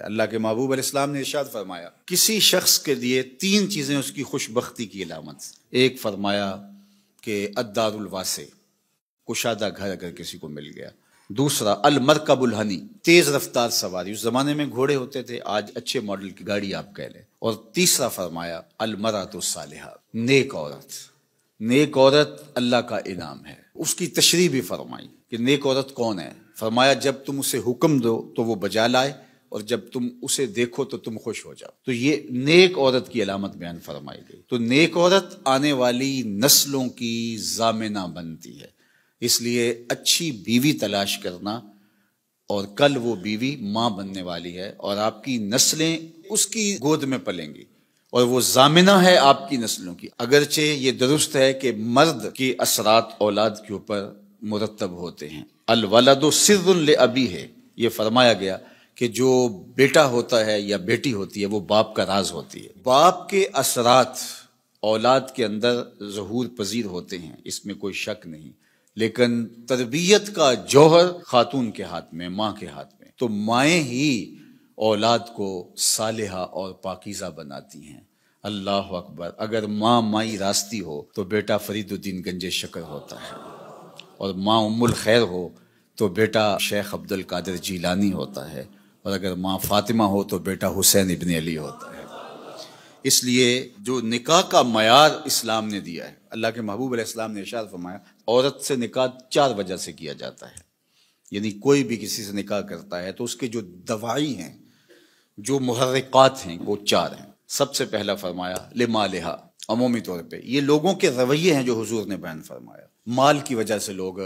اللہ کے محبوب علیہ السلام نے ارشاد فرمایا کسی شخص کے لیے 3 چیزیں اس کی خوش بختی کی علامت. ایک فرمایا کہ الدار الواسع، کشادہ گھر اگر کسی کو مل گیا. دوسرا المرکب الہنی، تیز رفتار سواری، اس زمانے میں گھوڑے ہوتے تھے، آج اچھے ماڈل کی گاڑی آپ کہہ لیں. اور تیسرا فرمایا المرأۃ الصالحہ، نیک عورت. نیک عورت اللہ کا انعام ہے. اس کی تشریح بھی فرمائی کہ نیک عورت کون ہے. فرمایا جب تم اسے حکم دو تو وہ بجا لائے، اور جب تم اسے دیکھو تو تم خوش ہو جاؤ. تو یہ نیک عورت کی علامت بیان فرمائی گئی. تو نیک عورت آنے والی نسلوں کی ضامنہ بنتی ہے. اس لیے اچھی بیوی تلاش کرنا، اور کل وہ بیوی ماں بننے والی ہے اور آپ کی نسلیں اس کی گود میں پلیں گی، اور وہ ضامنہ ہے آپ کی نسلوں کی. اگرچہ یہ درست ہے کہ مرد کی اثرات اولاد کے اوپر مرتب ہوتے ہیں. الولد سر لابیہ ہے، یہ فرمایا گیا کہ جو بیٹا ہوتا ہے یا بیٹی ہوتی ہے وہ باپ کا راز ہوتی ہے. باپ کے اثرات اولاد کے اندر ظہور پذیر ہوتے ہیں، اس میں کوئی شک نہیں، لیکن تربیت کا جوہر خاتون کے ہاتھ میں، ماں کے ہاتھ میں. تو مائیں ہی اولاد کو صالحہ اور پاکیزہ بناتی ہیں. اللہ اکبر. اگر ماں مائی راستی ہو تو بیٹا فرید الدین گنج شکر ہوتا ہے، اور ماں ام الخیر ہو تو بیٹا شیخ عبد القادر جیلانی ہوتا ہے، اور اگر ماں فاطمہ ہو تو بیٹا حسین ابن علی ہوتا ہے. اس لیے جو نکاح کا معیار اسلام نے دیا ہے، اللہ کے محبوب علیہ السلام نے ارشاد فرمایا عورت سے نکاح 4 وجہ سے کیا جاتا ہے. یعنی کوئی بھی کسی سے نکاح کرتا ہے تو اس کے جو دواعی ہیں، جو محرکات ہیں، وہ 4 ہیں. سب سے پہلا فرمایا لمالہا، عمومی طور پہ یہ لوگوں کے رویے ہیں جو حضور نے بیان فرمایا. مال کی وجہ سے لوگ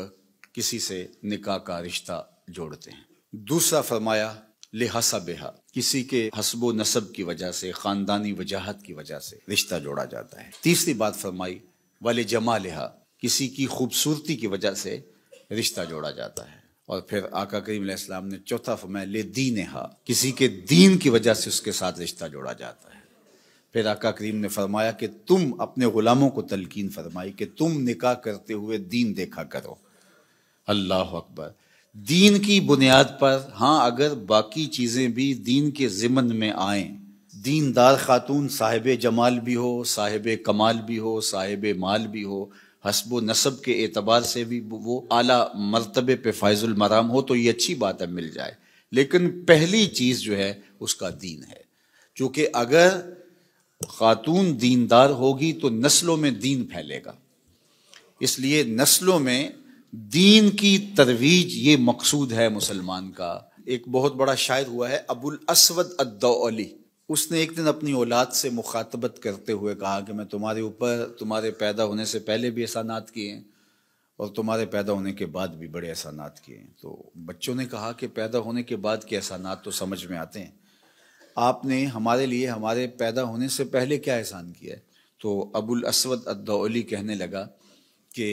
کسی سے نکاح کا رشتہ جوڑتے ہیں. دوسرا فرمایا لحسبہا، کسی کے حسب و نسب کی وجہ سے، خاندانی وجاہت کی وجہ سے رشتہ جوڑا جاتا ہے. تیسری بات فرمائی ولجمالہا، کسی کی خوبصورتی کی وجہ سے رشتہ جوڑا جاتا ہے. اور پھر آقا کریم علیہ السلام نے چوتھا فرمایا لدینہا، کسی کے دین کی وجہ سے اس کے ساتھ رشتہ جوڑا جاتا ہے. پھر آقا کریم نے فرمایا کہ تم اپنے غلاموں کو تلقین فرمائی کہ تم نکاح کرتے ہوئے دین دیکھا کرو. اللہ اکبر. دین کی بنیاد پر، ہاں اگر باقی چیزیں بھی دین کے ضمن میں آئیں، دیندار خاتون صاحب جمال بھی ہو، صاحب کمال بھی ہو، صاحب مال بھی ہو، حسب و نسب کے اعتبار سے بھی وہ اعلیٰ مرتبے پہ فائز المرام ہو، تو یہ اچھی بات ہے، مل جائے. لیکن پہلی چیز جو ہے اس کا دین ہے. چونکہ اگر خاتون دیندار ہوگی تو نسلوں میں دین پھیلے گا. اس لیے نسلوں میں دین کی ترویج یہ مقصود ہے مسلمان کا. ایک بہت بڑا شاعر ہوا ہے ابو الاسود الدؤلی، اس نے ایک دن اپنی اولاد سے مخاطبت کرتے ہوئے کہا کہ میں تمہارے اوپر تمہارے پیدا ہونے سے پہلے بھی احسانات کیے ہیں، اور تمہارے پیدا ہونے کے بعد بھی بڑے احسانات کیے ہیں. تو بچوں نے کہا کہ پیدا ہونے کے بعد کے احسانات تو سمجھ میں آتے ہیں، آپ نے ہمارے لیے ہمارے پیدا ہونے سے پہلے کیا احسان کیا ہے؟ تو ابو الاسود الدؤلی کہنے لگا کہ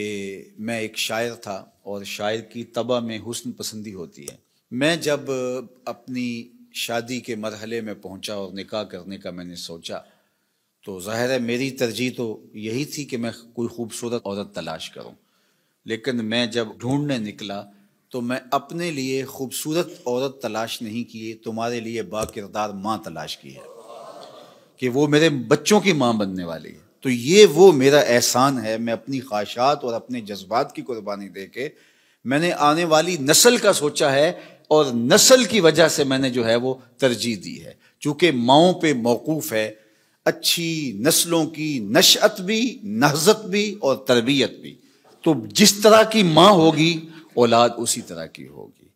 میں ایک شاعر تھا، اور شاعر کی طبع میں حسن پسندی ہوتی ہے. میں جب اپنی شادی کے مرحلے میں پہنچا اور نکاح کرنے کا میں نے سوچا، تو ظاہر ہے میری ترجیح تو یہی تھی کہ میں کوئی خوبصورت عورت تلاش کروں. لیکن میں جب ڈھونڈنے نکلا تو میں اپنے لیے خوبصورت عورت تلاش نہیں کی، تمہارے لیے با کردار ماں تلاش کی ہے کہ وہ میرے بچوں کی ماں بننے والی ہے. تو یہ وہ میرا احسان ہے. میں اپنی خواہشات اور اپنے جذبات کی قربانی دے کے میں نے آنے والی نسل کا سوچا ہے، اور نسل کی وجہ سے میں نے جو ہے وہ ترجیح دی ہے. چونکہ ماؤں پہ موقوف ہے اچھی نسلوں کی نشأت بھی، نہضت بھی اور تربیت بھی. تو جس طرح کی ماں ہوگی اولاد اسی طرح کی ہوگی.